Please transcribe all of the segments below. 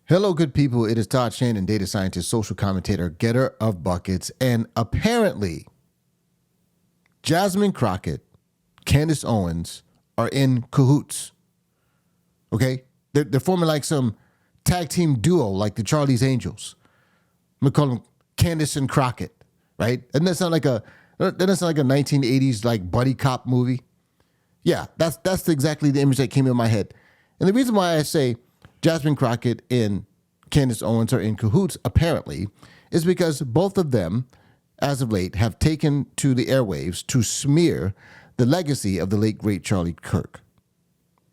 Hello, good people. It is Todd Shannon, data scientist, social commentator, getter of buckets, and apparently Jasmine Crockett, Candace Owens are in cahoots. Okay? They're forming like some tag team duo like the Charlie's Angels. I'm going to call them Candace and Crockett, right? Doesn't that sound like a 1980s like buddy cop movie? Yeah, that's exactly the image that came in my head. And the reason why I say Jasmine Crockett and Candace Owens are in cahoots, apparently, is because both of them, as of late, have taken to the airwaves to smear the legacy of the late, great Charlie Kirk,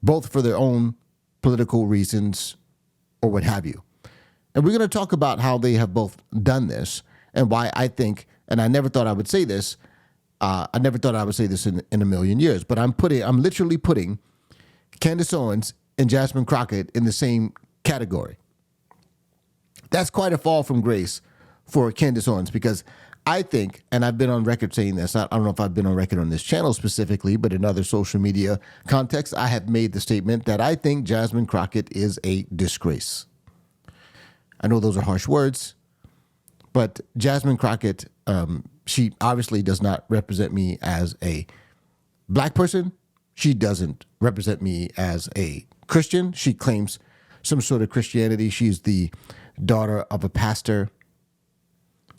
both for their own political reasons or what have you. And we're going to talk about how they have both done this and why I think, and I never thought I would say this, I never thought I would say this in a million years, but I'm literally putting Candace Owens and Jasmine Crockett in the same category. That's quite a fall from grace for Candace Owens because I think, and I've been on record saying this, I don't know if I've been on record on this channel specifically, but in other social media contexts, I have made the statement that I think Jasmine Crockett is a disgrace. I know those are harsh words, but Jasmine Crockett, she obviously does not represent me as a black person. She doesn't represent me as a Christian. She claims some sort of Christianity. She's the daughter of a pastor.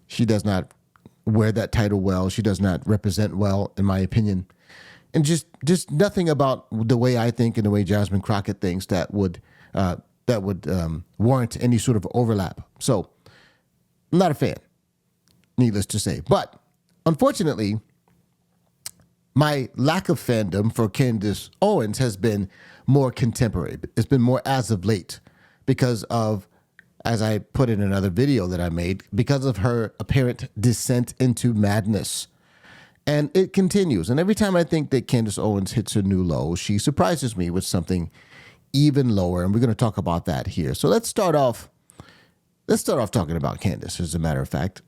She does not wear that title well. She does not represent well, in my opinion. And just nothing about the way I think and the way Jasmine Crockett thinks that would warrant any sort of overlap. So I'm not a fan, needless to say. But unfortunately, my lack of fandom for Candace Owens has been more contemporary. It's been more as of late because of, as I put in another video that I made, because of her apparent descent into madness. And it continues. And every time I think that Candace Owens hits a new low, she surprises me with something even lower. And we're going to talk about that here. So let's start off talking about Candace, as a matter of fact.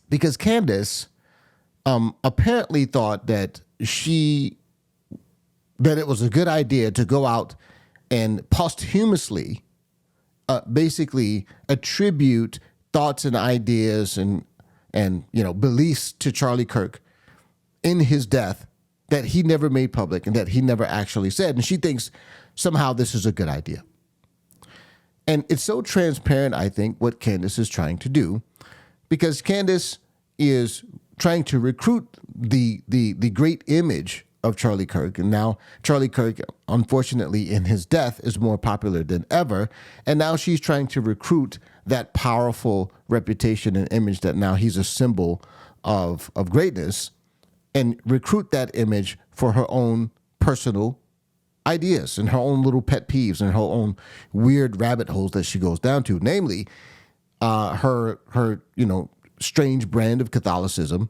Because Candace apparently thought that it was a good idea to go out and posthumously basically attribute thoughts and ideas and beliefs to Charlie Kirk in his death that he never made public and that he never actually said. And she thinks somehow this is a good idea. And it's so transparent, I think, what Candace is trying to do, because Candace is trying to recruit the great image of Charlie Kirk. And now Charlie Kirk, unfortunately, in his death is more popular than ever. And now she's trying to recruit that powerful reputation and image that now he's a symbol of greatness, and recruit that image for her own personal ideas and her own little pet peeves and her own weird rabbit holes that she goes down to, namely her strange brand of Catholicism,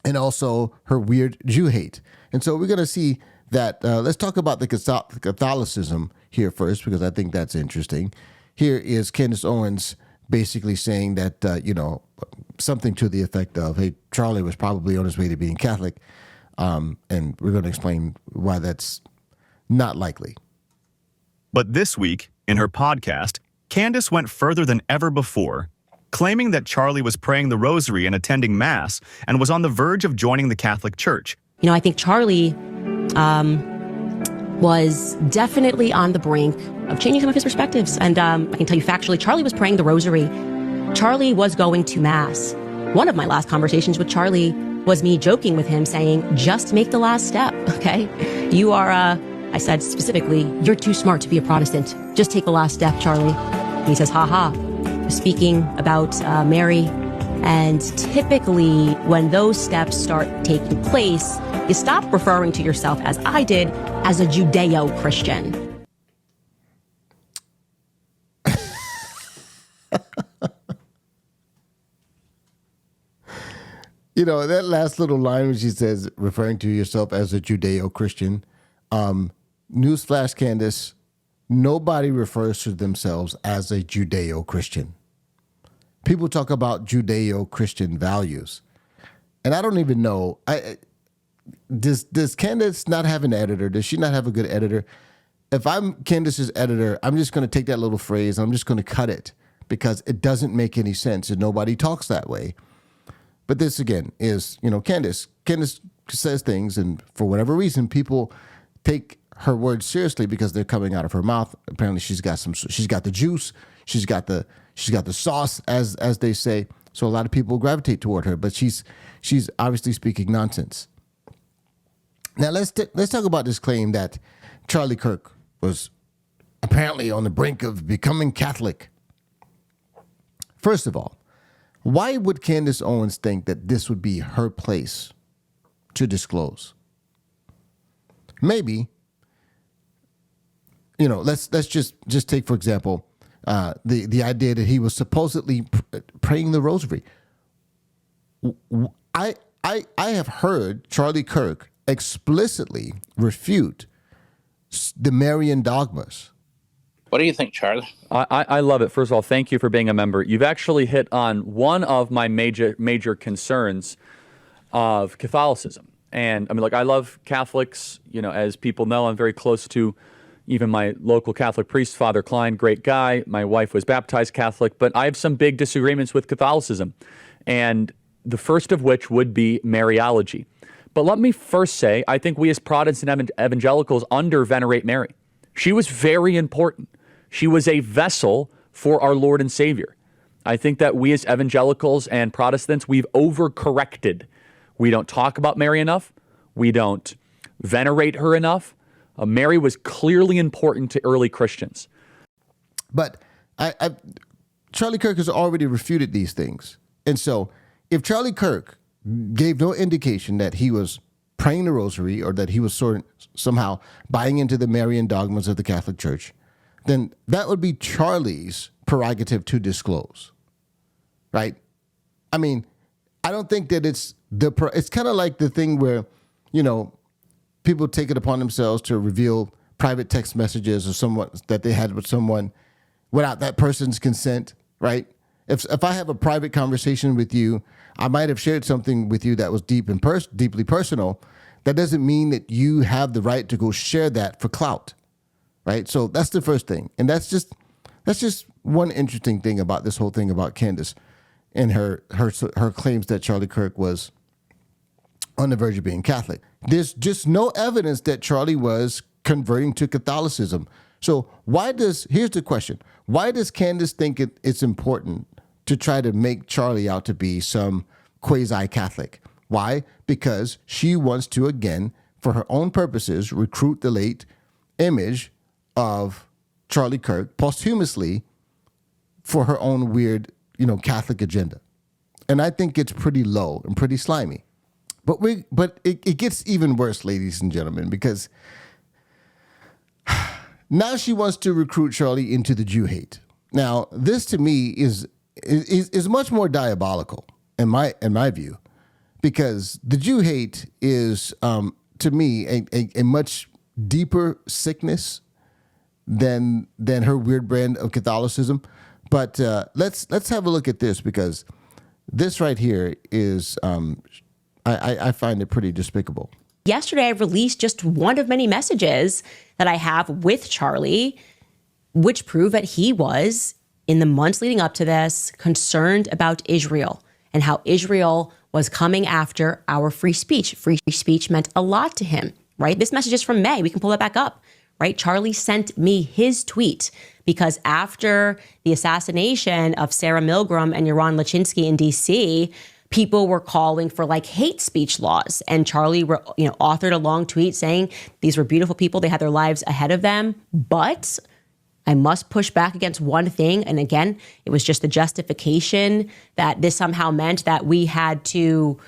and also her weird Jew hate. And so we're going to see that. Let's talk about the Catholicism here first, because I think that's interesting. Here is Candace Owens basically saying that, something to the effect of, hey, Charlie was probably on his way to being Catholic. And we're going to explain why that's not likely. But this week, in her podcast, Candace went further than ever before, claiming that Charlie was praying the rosary and attending Mass and was on the verge of joining the Catholic Church. I think Charlie was definitely on the brink of changing some of his perspectives. And I can tell you factually, Charlie was praying the rosary. Charlie was going to Mass. One of my last conversations with Charlie was me joking with him saying, just make the last step, okay? You are, I said specifically, you're too smart to be a Protestant. Just take the last step, Charlie. And he says, ha. Speaking about Mary. And typically, when those steps start taking place, you stop referring to yourself, as I did, as a Judeo-Christian. That last little line when she says, referring to yourself as a Judeo-Christian, newsflash, Candace, nobody refers to themselves as a Judeo-Christian. People talk about Judeo-Christian values. And I don't even know, does Candace not have an editor? Does she not have a good editor? if I'm Candace's editor, I'm just going to take that little phrase and I'm just going to cut it because it doesn't make any sense and nobody talks that way. But this again is, Candace. Candace says things, and for whatever reason, people take her words seriously because they're coming out of her mouth. Apparently, she's got the juice, she's got the sauce, as they say. So a lot of people gravitate toward her, but she's obviously speaking nonsense. Now let's talk about this claim that Charlie Kirk was apparently on the brink of becoming Catholic. First of all, why would Candace Owens think that this would be her place to disclose? Maybe, let's just take, for example, the idea that he was supposedly praying the rosary. I have heard Charlie Kirk explicitly refute the Marian dogmas. What do you think, Charlie? I love it. First of all, thank you for being a member. You've actually hit on one of my major concerns of Catholicism. And I mean, I love Catholics. As people know, I'm very close to even my local Catholic priest, Father Klein, great guy. My wife was baptized Catholic, but I have some big disagreements with Catholicism. And the first of which would be Mariology. But let me first say, I think we as Protestant evangelicals under-venerate Mary. She was very important. She was a vessel for our Lord and Savior. I think that we as evangelicals and Protestants, we've overcorrected. We don't talk about Mary enough. We don't venerate her enough. Mary was clearly important to early Christians. But Charlie Kirk has already refuted these things. And so if Charlie Kirk gave no indication that he was praying the rosary or that he was somehow buying into the Marian dogmas of the Catholic Church, then that would be Charlie's prerogative to disclose, right? I mean, I don't think that it's kind of like the thing where, people take it upon themselves to reveal private text messages or someone that they had with someone without that person's consent, right? If I have a private conversation with you, I might have shared something with you that was deeply personal. That doesn't mean that you have the right to go share that for clout, right? So that's the first thing. And that's just one interesting thing about this whole thing about Candace and her claims that Charlie Kirk was on the verge of being Catholic. There's just no evidence that Charlie was converting to Catholicism. So here's the question. Why does Candace think it's important to try to make Charlie out to be some quasi-Catholic? Why? Because she wants to, again, for her own purposes, recruit the late image of Charlie Kirk posthumously for her own weird, Catholic agenda. And I think it's pretty low and pretty slimy. But it gets even worse, ladies and gentlemen, because now she wants to recruit Charlie into the Jew hate. Now, this to me is much more diabolical in my view, because the Jew hate is to me a much deeper sickness than her weird brand of Catholicism. But let's have a look at this, because this right here is I find it pretty despicable. Yesterday, I released just one of many messages that I have with Charlie, which prove that he was, in the months leading up to this, concerned about Israel and how Israel was coming after our free speech. Free speech meant a lot to him, right? This message is from May. We can pull that back up, right? Charlie sent me his tweet because after the assassination of Sarah Milgram and Yaron Lachinsky in D.C., people were calling for hate speech laws. And Charlie, authored a long tweet saying these were beautiful people. They had their lives ahead of them. But I must push back against one thing. And again, it was just the justification that this somehow meant that we had to,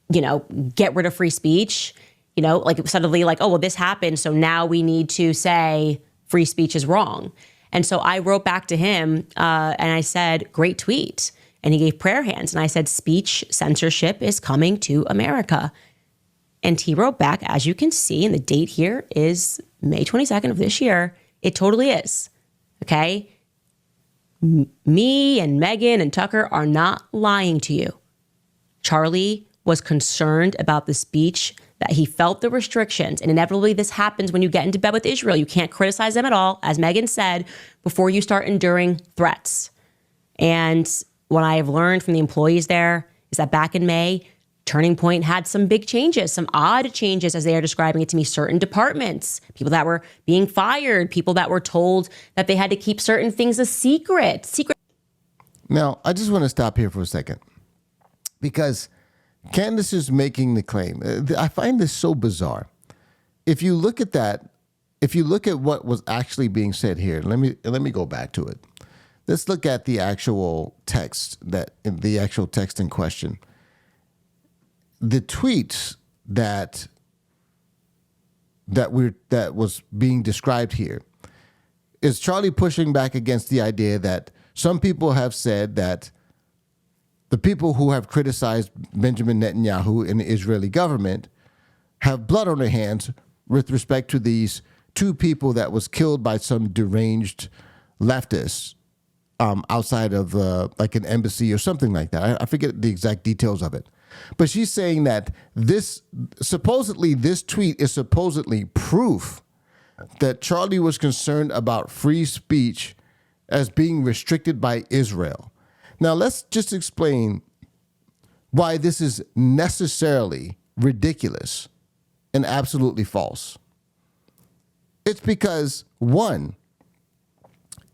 get rid of free speech. Suddenly oh, well, this happened, so now we need to say free speech is wrong. And so I wrote back to him and I said, great tweet. And he gave prayer hands. And I said, speech censorship is coming to America. And he wrote back, as you can see, and the date here is May 22nd of this year. It totally is. Okay? Me and Megan and Tucker are not lying to you. Charlie was concerned about the speech that he felt the restrictions. And inevitably, this happens when you get into bed with Israel. You can't criticize them at all, as Megan said, before you start enduring threats. And what I have learned from the employees there is that back in May, Turning Point had some big changes, some odd changes as they are describing it to me. Certain departments, people that were being fired, people that were told that they had to keep certain things a secret. Now, I just want to stop here for a second because Candace is making the claim. I find this so bizarre. If you look at that, if you look at what was actually being said here, let me go back to it. Let's look at the actual text in question. The tweets that was being described here is Charlie pushing back against the idea that some people have said that the people who have criticized Benjamin Netanyahu and the Israeli government have blood on their hands with respect to these two people that was killed by some deranged leftists outside of like an embassy or something like that. I forget the exact details of it. But she's saying that this tweet is supposedly proof that Charlie was concerned about free speech as being restricted by Israel. Now, let's just explain why this is necessarily ridiculous and absolutely false. It's because, one,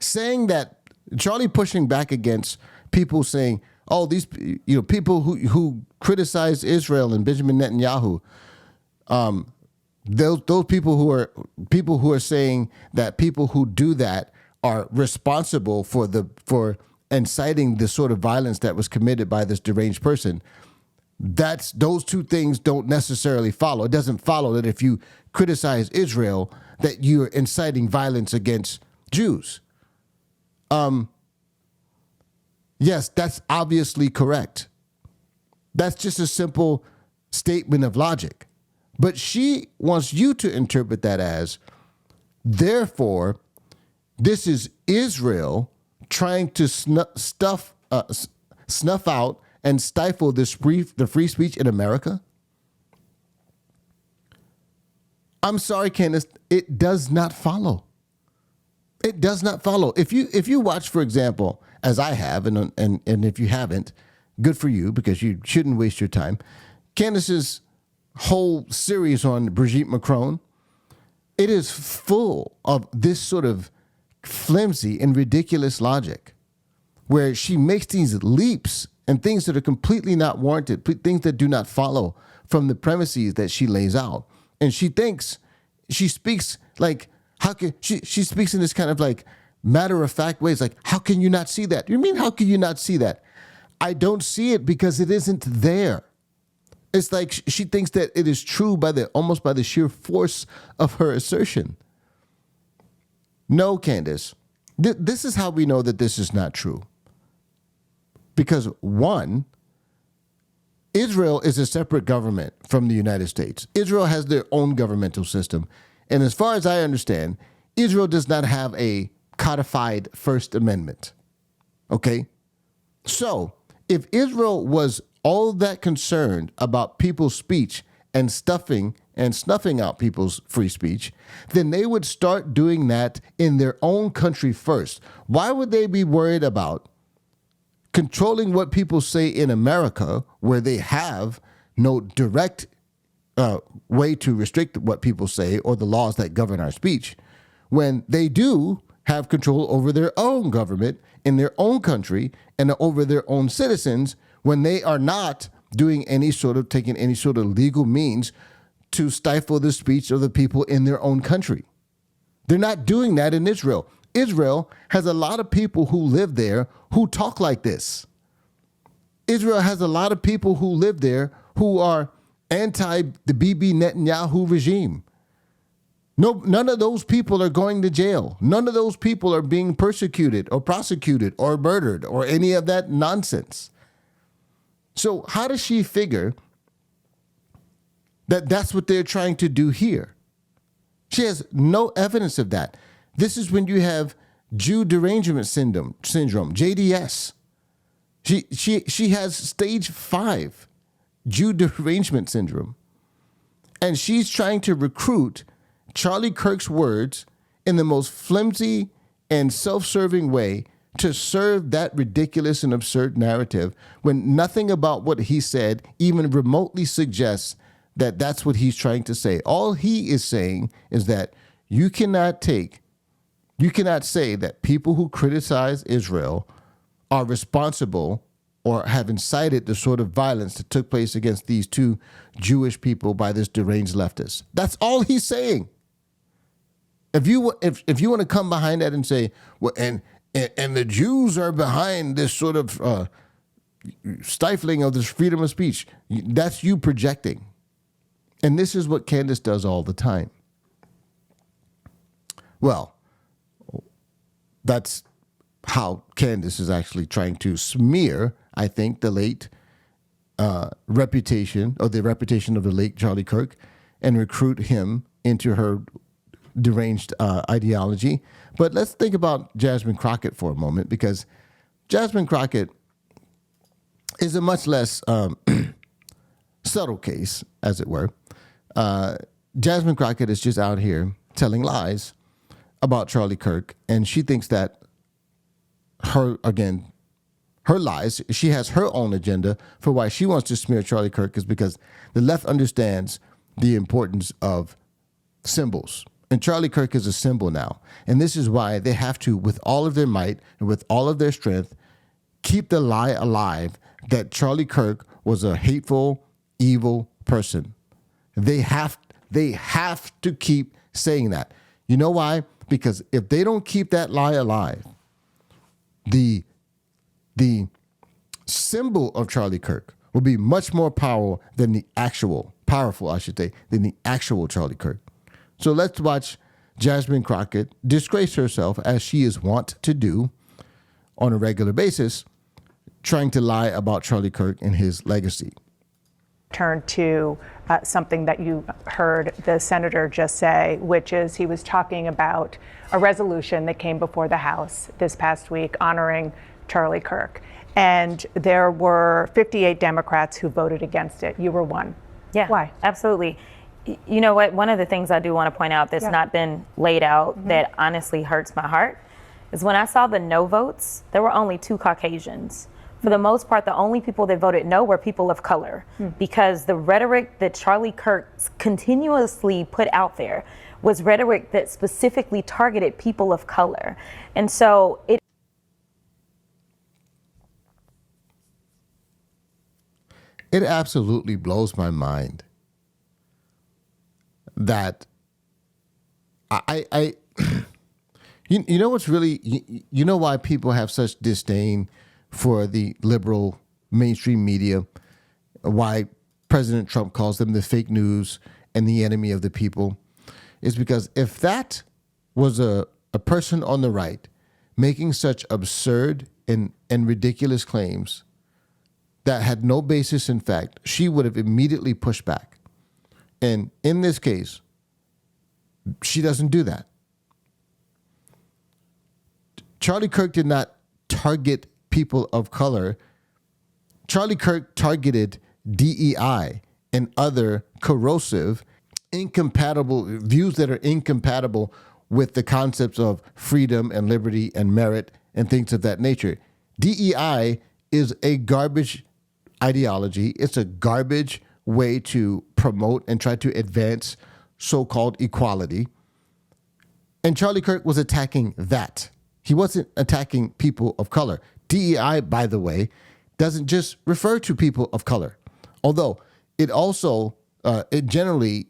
saying that Charlie pushing back against people saying, oh, these people who criticize Israel and Benjamin Netanyahu, those people who are saying that people who do that are responsible for inciting the sort of violence that was committed by this deranged person. Those two things don't necessarily follow. It doesn't follow that if you criticize Israel that you're inciting violence against Jews. Yes, that's obviously correct. That's just a simple statement of logic. But she wants you to interpret that as, therefore, this is Israel trying to snuff out and stifle the free speech in America? I'm sorry, Candace, it does not follow. It does not follow. If you watch, for example, as I have, and if you haven't, good for you because you shouldn't waste your time, Candace's whole series on Brigitte Macron, it is full of this sort of flimsy and ridiculous logic where she makes these leaps and things that are completely not warranted, things that do not follow from the premises that she lays out. And she speaks like, how can she speaks in this kind of like matter-of-fact ways, like, how can you not see that? You mean, how can you not see that? I don't see it because it isn't there. It's like she thinks that it is true almost by the sheer force of her assertion. No, Candace, this is how we know that this is not true. Because one, Israel is a separate government from the United States. Israel has their own governmental system. And as far as I understand, Israel does not have a codified First Amendment. Okay? So, if Israel was all that concerned about people's speech and snuffing out people's free speech, then they would start doing that in their own country first. Why would they be worried about controlling what people say in America, where they have no direct way to restrict what people say or the laws that govern our speech, when they do have control over their own government in their own country and over their own citizens, when they are not taking any sort of legal means to stifle the speech of the people in their own country. They're not doing that in Israel. Israel has a lot of people who live there who talk like this. Israel has a lot of people who live there who are anti the Bibi Netanyahu regime. No, none of those people are going to jail. None of those people are being persecuted or prosecuted or murdered or any of that nonsense. So how does she figure that that's what they're trying to do here? She has no evidence of that. This is when you have Jew derangement syndrome, JDS. She has stage 5 Jew derangement syndrome. And she's trying to recruit Charlie Kirk's words in the most flimsy and self-serving way to serve that ridiculous and absurd narrative when nothing about what he said even remotely suggests that that's what he's trying to say. All he is saying is that you cannot say that people who criticize Israel are responsible or have incited the sort of violence that took place against these two Jewish people by this deranged leftist. That's all he's saying. If you want to come behind that and say, well, and the Jews are behind this sort of stifling of this freedom of speech, that's you projecting. And this is what Candace does all the time. Well, that's how Candace is actually trying to smear, I think, the late reputation of the late Charlie Kirk and recruit him into her deranged ideology. But let's think about Jasmine Crockett for a moment, because Jasmine Crockett is a much less subtle case, as it were. Jasmine Crockett is just out here telling lies about Charlie Kirk, and she thinks that her lies, she has her own agenda for why she wants to smear Charlie Kirk, is because the left understands the importance of symbols. And Charlie Kirk is a symbol now. And this is why they have to, with all of their might and with all of their strength, keep the lie alive that Charlie Kirk was a hateful, evil person. They have to keep saying that. You know why? Because if they don't keep that lie alive, the symbol of Charlie Kirk will be much more powerful than the actual Charlie Kirk. So let's watch Jasmine Crockett disgrace herself, as she is wont to do on a regular basis, trying to lie about Charlie Kirk and his legacy. Turn to something that you heard the senator just say, which is he was talking about a resolution that came before the House this past week honoring Charlie Kirk. And there were 58 Democrats who voted against it. You were one. Yeah. Why? Absolutely. You know what? One of the things I do want to point out that's not been laid out that honestly hurts my heart is when I saw the no votes, there were only 2 Caucasians. For the most part, the only people that voted no were people of color, because the rhetoric that Charlie Kirk continuously put out there was rhetoric that specifically targeted people of color. And so It absolutely blows my mind that you know what's really, you know why people have such disdain for the liberal mainstream media, why President Trump calls them the fake news and the enemy of the people, is because if that was a person on the right making such absurd and ridiculous claims that had no basis in fact, she would have immediately pushed back. And in this case, she doesn't do that. Charlie Kirk did not target people of color. Charlie Kirk targeted DEI and other corrosive, incompatible views that are incompatible with the concepts of freedom and liberty and merit and things of that nature. DEI is a garbage ideology. It's a garbage way to promote and try to advance so-called equality. And Charlie Kirk was attacking that. He wasn't attacking people of color. DEI, by the way, doesn't just refer to people of color, although it also it generally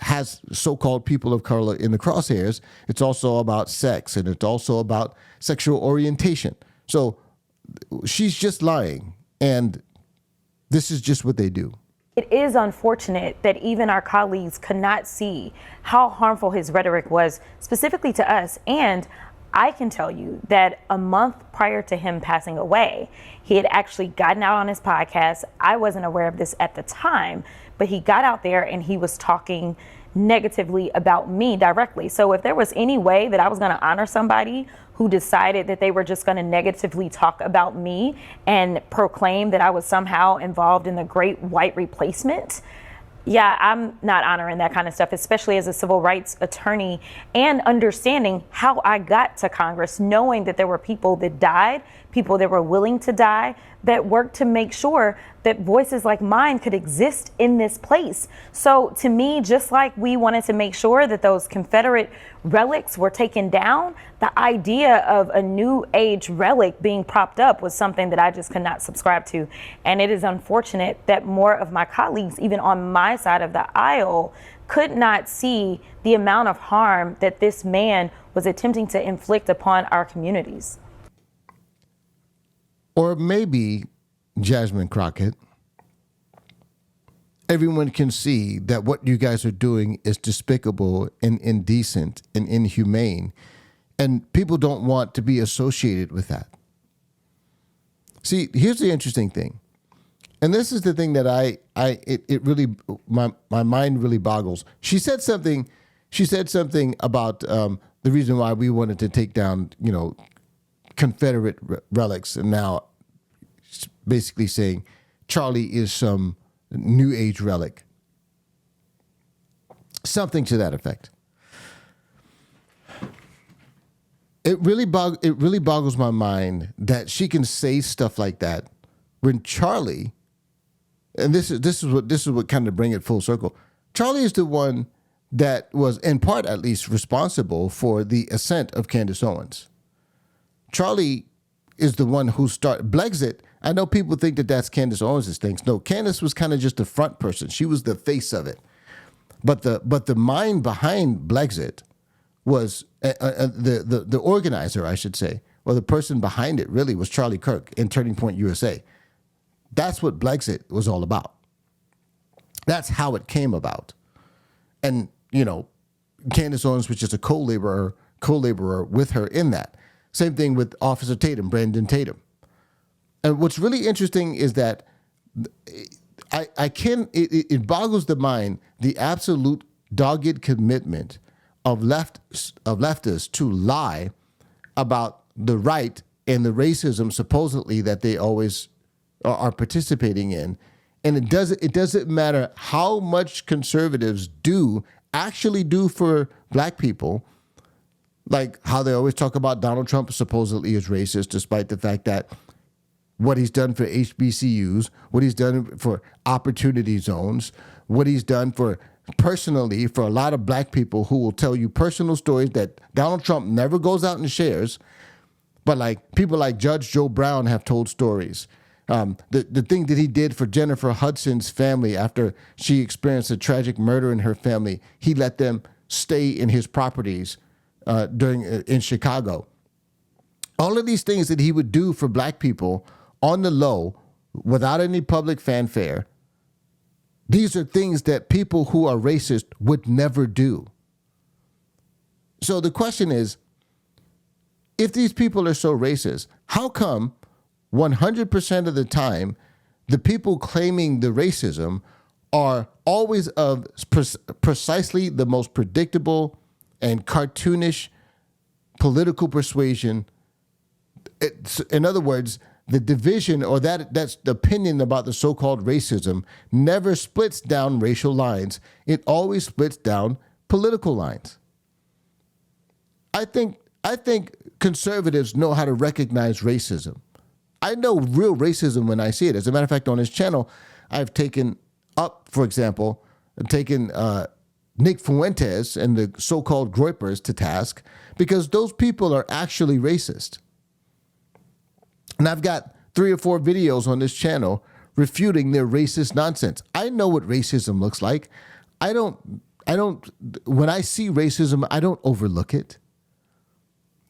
has so-called people of color in the crosshairs. It's also about sex, and it's also about sexual orientation. So she's just lying, and this is just what they do. it is unfortunate that even our colleagues could not see how harmful his rhetoric was specifically to us. And I can tell you that a month prior to him passing away, he had actually gotten out on his podcast. I wasn't aware of this at the time, but he got out there and he was talking negatively about me directly. So if there was any way that I was going to honor somebody who decided that they were just going to negatively talk about me and proclaim that I was somehow involved in the great white replacement, Yeah, I'm not honoring that kind of stuff, especially as a civil rights attorney and understanding how I got to Congress, knowing that there were people that died, people that were willing to die, that worked to make sure that voices like mine could exist in this place. So to me, just like we wanted to make sure that those Confederate relics were taken down, the idea of a new age relic being propped up was something that I just could not subscribe to. And it is unfortunate that more of my colleagues, even on my side of the aisle, could not see the amount of harm that this man was attempting to inflict upon our communities. Or maybe, Jasmine Crockett, everyone can see that what you guys are doing is despicable and indecent and inhumane, and people don't want to be associated with that. See, here's the interesting thing, and this is the thing that my mind really boggles. She said something about the reason why we wanted to take down, Confederate relics, and now basically saying Charlie is some new age relic. Something to that effect. It really boggles my mind that she can say stuff like that when Charlie, and this is what kind of bring it full circle. Charlie is the one that was, in part at least, responsible for the ascent of Candace Owens. Charlie is the one who started Blexit. I know people think that that's Candace Owens' things. No, Candace was kind of just the front person. She was the face of it. But the mind behind Blexit was the organizer, I should say, or the person behind it really was Charlie Kirk in Turning Point USA. That's what Blexit was all about. That's how it came about. And, Candace Owens was just a co-laborer with her in that. Same thing with Officer Tatum, Brandon Tatum. And what's really interesting is that it boggles the mind, the absolute dogged commitment of leftists to lie about the right and the racism supposedly that they always are participating in. And it doesn't matter how much conservatives actually do for black people, like how they always talk about Donald Trump supposedly is racist, despite the fact that what he's done for HBCUs, what he's done for opportunity zones, what he's done personally for a lot of black people who will tell you personal stories that Donald Trump never goes out and shares, but like people like Judge Joe Brown have told stories. The thing that he did for Jennifer Hudson's family after she experienced a tragic murder in her family, he let them stay in his properties in Chicago. All of these things that he would do for black people on the low without any public fanfare, these are things that people who are racist would never do. So the question is, if these people are so racist, how come 100% of the time the people claiming the racism are always of precisely the most predictable and cartoonish political persuasion? In other words, the division or that's the opinion about the so-called racism never splits down racial lines. It always splits down political lines. I think conservatives know how to recognize racism. I know real racism when I see it. As a matter of fact, on this channel, I've taken up, for example, Nick Fuentes and the so-called Groypers to task because those people are actually racist. And I've got 3 or 4 videos on this channel refuting their racist nonsense. I know what racism looks like. When I see racism, I don't overlook it.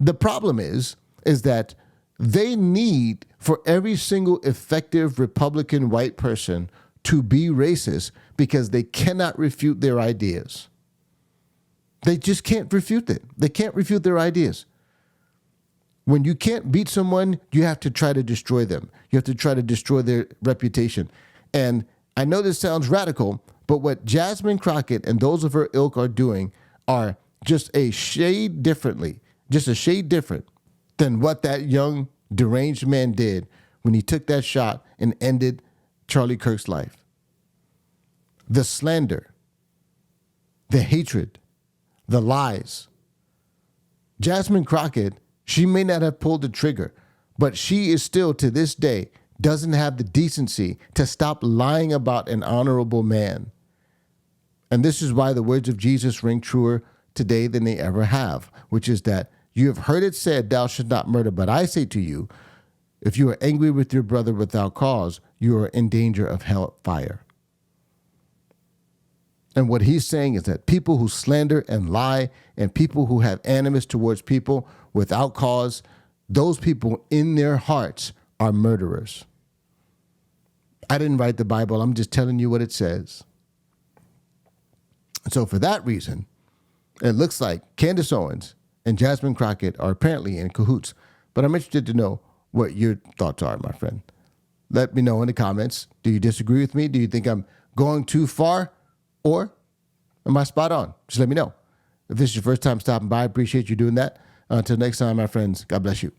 The problem is that they need for every single effective Republican white person to be racist because they cannot refute their ideas. They just can't refute it. They can't refute their ideas. When you can't beat someone, you have to try to destroy them. You have to try to destroy their reputation. And I know this sounds radical, but what Jasmine Crockett and those of her ilk are doing are just a shade different than what that young deranged man did when he took that shot and ended Charlie Kirk's life. the slander, the hatred, the lies. Jasmine Crockett, she may not have pulled the trigger, but she is still, to this day, doesn't have the decency to stop lying about an honorable man. And this is why the words of Jesus ring truer today than they ever have, which is that you have heard it said, thou shalt not murder. But I say to you, if you are angry with your brother without cause, you are in danger of hellfire. And what he's saying is that people who slander and lie and people who have animus towards people without cause, those people in their hearts are murderers. I didn't write the Bible. I'm just telling you what it says. So for that reason, it looks like Candace Owens and Jasmine Crockett are apparently in cahoots. But I'm interested to know what your thoughts are, my friend. Let me know in the comments. Do you disagree with me? Do you think I'm going too far? Or am I spot on? Just let me know. If this is your first time stopping by, I appreciate you doing that. Until next time, my friends, God bless you.